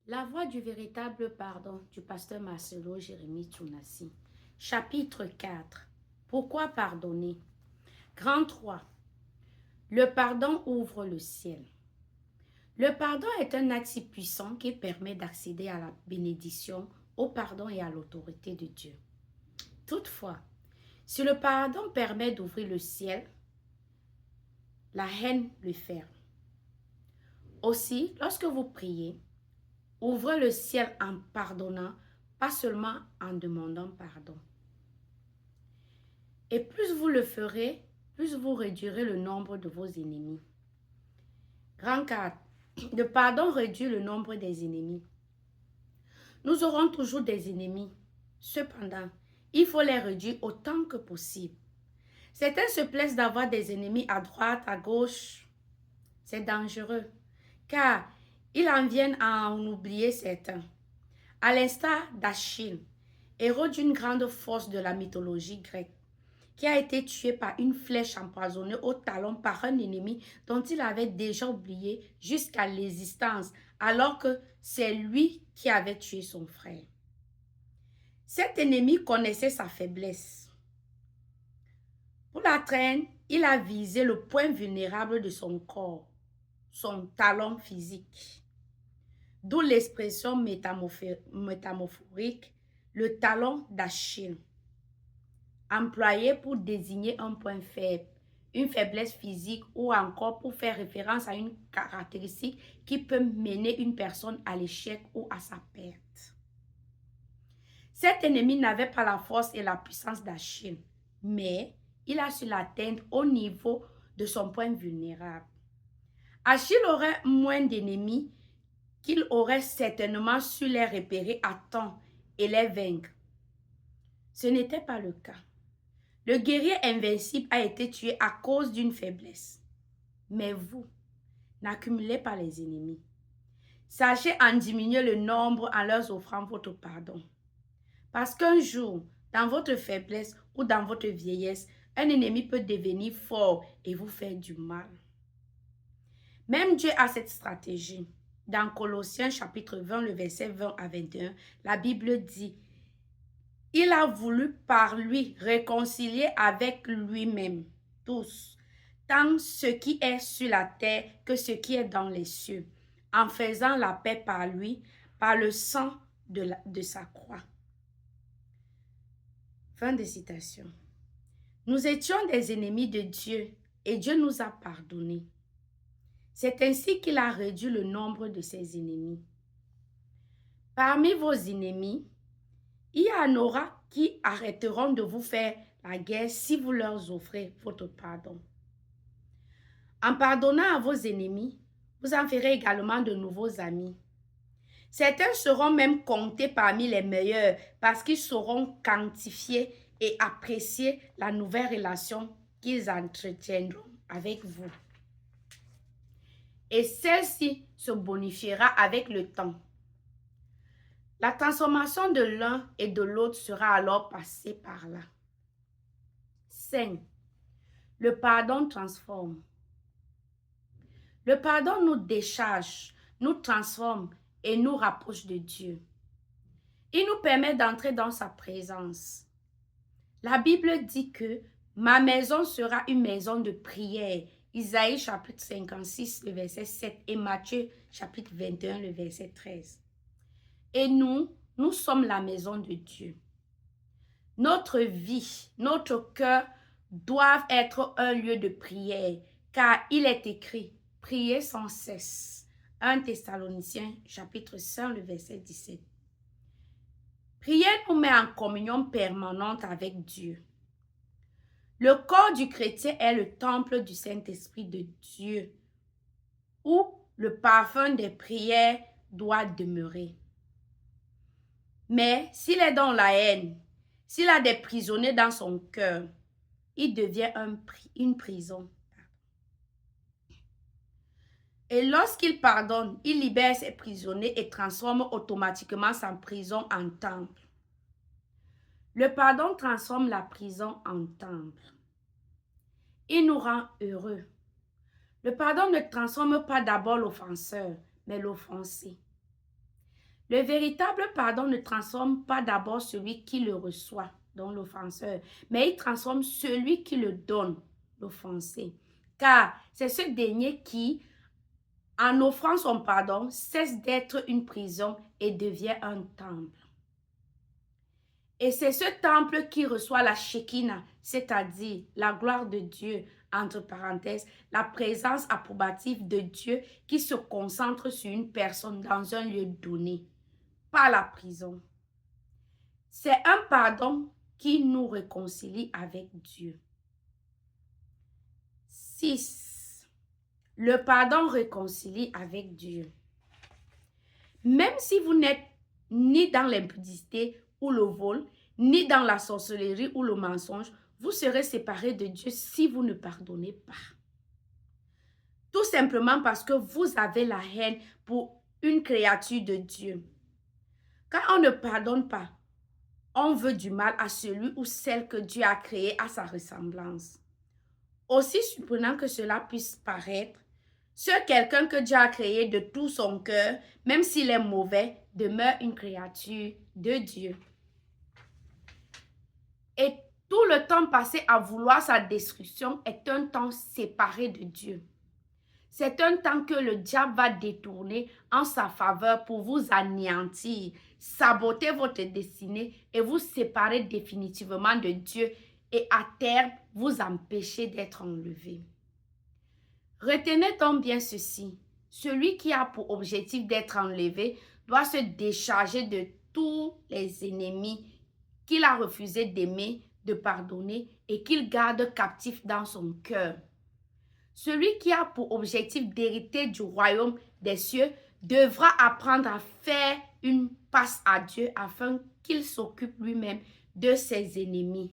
La voie du véritable pardon du pasteur Marcelo Jérémie Tsounassi. Chapitre 4. Pourquoi pardonner? Grand 3. Le pardon ouvre le ciel. Le pardon est un acte si puissant qui permet d'accéder à la bénédiction, au pardon et à l'autorité de Dieu. Toutefois, si le pardon permet d'ouvrir le ciel, la haine le ferme. Aussi, lorsque vous priez, ouvrez le ciel en pardonnant, pas seulement en demandant pardon. Et plus vous le ferez, plus vous réduirez le nombre de vos ennemis. Grand 4. Le pardon réduit le nombre des ennemis. Nous aurons toujours des ennemis. Cependant, il faut les réduire autant que possible. Certains se plaisent d'avoir des ennemis à droite, à gauche. C'est dangereux, car ils en viennent à en oublier certains. À l'instar d'Achille, héros d'une grande force de la mythologie grecque, qui a été tué par une flèche empoisonnée au talon par un ennemi dont il avait déjà oublié jusqu'à l'existence, alors que c'est lui qui avait tué son frère. Cet ennemi connaissait sa faiblesse. Pour l'atteindre, il a visé le point vulnérable de son corps, son talon physique. D'où l'expression métaphorique, le talon d'Achille, employé pour désigner un point faible, une faiblesse physique ou encore pour faire référence à une caractéristique qui peut mener une personne à l'échec ou à sa perte. Cet ennemi n'avait pas la force et la puissance d'Achille, mais il a su l'atteindre au niveau de son point vulnérable. Achille aurait moins d'ennemis qu'il aurait certainement su les repérer à temps et les vaincre. Ce n'était pas le cas. Le guerrier invincible a été tué à cause d'une faiblesse. Mais vous, n'accumulez pas les ennemis. Sachez en diminuer le nombre en leur offrant votre pardon. Parce qu'un jour, dans votre faiblesse ou dans votre vieillesse, un ennemi peut devenir fort et vous faire du mal. Même Dieu a cette stratégie. Dans Colossiens chapitre 20, le verset 20 à 21, la Bible dit « Il a voulu par lui réconcilier avec lui-même tous, tant ce qui est sur la terre que ce qui est dans les cieux, en faisant la paix par lui, par le sang de sa croix. » Fin de citation. Nous étions des ennemis de Dieu et Dieu nous a pardonnés. C'est ainsi qu'il a réduit le nombre de ses ennemis. Parmi vos ennemis, il y en aura qui arrêteront de vous faire la guerre si vous leur offrez votre pardon. En pardonnant à vos ennemis, vous en ferez également de nouveaux amis. Certains seront même comptés parmi les meilleurs parce qu'ils sauront quantifier et apprécier la nouvelle relation qu'ils entretiendront avec vous. Et celle-ci se bonifiera avec le temps. La transformation de l'un et de l'autre sera alors passée par là. 5. Le pardon transforme. Le pardon nous décharge, nous transforme et nous rapproche de Dieu. Il nous permet d'entrer dans sa présence. La Bible dit que ma maison sera une maison de prière. Isaïe chapitre 56, le verset 7 et Matthieu chapitre 21, le verset 13. Et nous sommes la maison de Dieu. Notre vie, notre cœur doivent être un lieu de prière, car il est écrit, priez sans cesse. 1 Thessaloniciens chapitre 5, le verset 17. Prier nous met en communion permanente avec Dieu. Le corps du chrétien est le temple du Saint-Esprit de Dieu, où le parfum des prières doit demeurer. Mais s'il est dans la haine, s'il a des prisonniers dans son cœur, il devient une prison. Et lorsqu'il pardonne, il libère ses prisonniers et transforme automatiquement sa prison en temple. Le pardon transforme la prison en temple. Il nous rend heureux. Le pardon ne transforme pas d'abord l'offenseur, mais l'offensé. Le véritable pardon ne transforme pas d'abord celui qui le reçoit, donc l'offenseur, mais il transforme celui qui le donne, l'offensé. Car c'est ce dernier qui, en offrant son pardon, cesse d'être une prison et devient un temple. Et c'est ce temple qui reçoit la Shekinah, c'est-à-dire la gloire de Dieu, entre parenthèses, la présence approbative de Dieu qui se concentre sur une personne dans un lieu donné, pas la prison. C'est un pardon qui nous réconcilie avec Dieu. 6. Le pardon réconcilie avec Dieu. Même si vous n'êtes ni dans l'impudicité ou le vol, ni dans la sorcellerie ou le mensonge, vous serez séparés de Dieu si vous ne pardonnez pas. Tout simplement parce que vous avez la haine pour une créature de Dieu. Quand on ne pardonne pas, on veut du mal à celui ou celle que Dieu a créé à sa ressemblance. Aussi surprenant que cela puisse paraître, seul quelqu'un que Dieu a créé de tout son cœur, même s'il est mauvais, demeure une créature de Dieu. Et tout le temps passé à vouloir sa destruction est un temps séparé de Dieu. C'est un temps que le diable va détourner en sa faveur pour vous anéantir, saboter votre destinée et vous séparer définitivement de Dieu et à terme vous empêcher d'être enlevé. Retenez donc bien ceci. Celui qui a pour objectif d'être enlevé doit se décharger de tous les ennemis qu'il a refusé d'aimer, de pardonner et qu'il garde captifs dans son cœur. Celui qui a pour objectif d'hériter du royaume des cieux devra apprendre à faire une passe à Dieu afin qu'il s'occupe lui-même de ses ennemis.